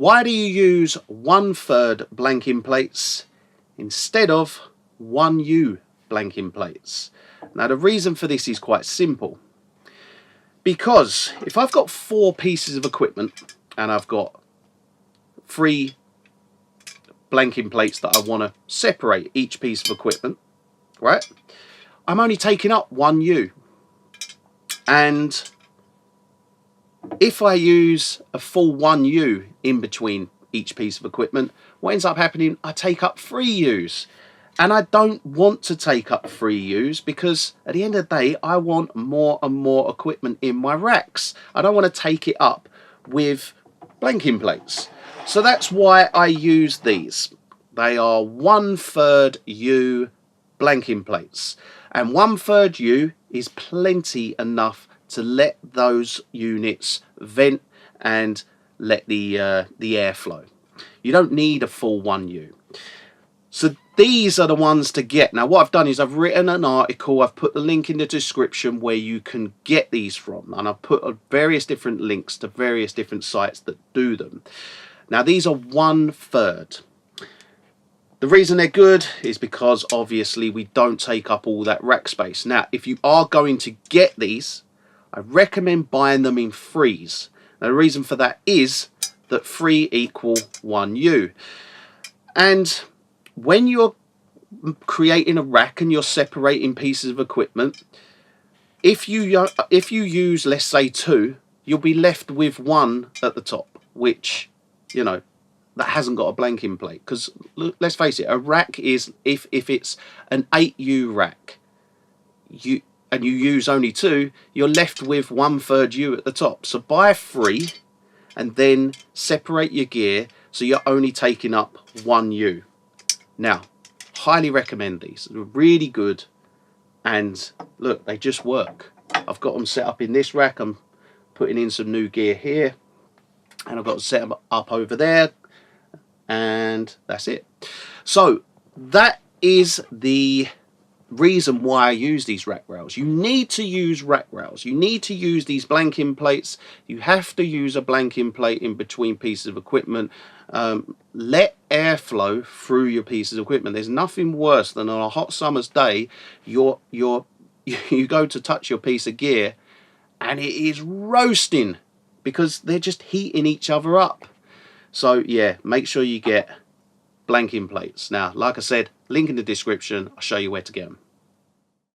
Why do you use 1/3 blanking plates instead of 1U blanking plates? Now the reason for this is quite simple. Because if I've got 4 pieces of equipment and I've got 3 blanking plates that I want to separate each piece of equipment, right? I'm only taking up 1U. And if I use a full 1U in between each piece of equipment, what ends up happening, I take up 3 U's. And I don't want to take up 3 U's because at the end of the day, I want more and more equipment in my racks. I don't want to take it up with blanking plates. So that's why I use these. They are 1/3 U blanking plates. And 1/3 U is plenty enough to let those units vent and let the air flow. You don't need a full 1U. So these are the ones to get. Now what I've done is I've written an article, I've put the link in the description where you can get these from, and I've put various different links to various different sites that do them. Now these are 1/3. The reason they're good is because obviously we don't take up all that rack space. Now if you are going to get these, I recommend buying them in 3s. Now the reason for that is that 3 equal 1U. And when you're creating a rack and you're separating pieces of equipment, if you use, let's say, 2, you'll be left with 1 at the top, which, you know, that hasn't got a blanking plate. Because let's face it, a rack is, if it's an 8U rack, and you use only 2, you're left with 1/3 U at the top. So buy 3 and then separate your gear so you're only taking up 1U. Now, highly recommend these. They're really good, and look, they just work. I've got them set up in this rack. I'm putting in some new gear here, and I've got them set up over there, and that's it. So that is the reason why I use these rack rails. You need to use rack rails. You need to use these blanking plates. You have to use a blanking plate in between pieces of equipment. Let air flow through your pieces of equipment. There's nothing worse than on a hot summer's day, you go to touch your piece of gear and it is roasting because they're just heating each other up. So yeah, make sure you get blanking plates. Now, like I said, link in the description. I'll show you where to get them.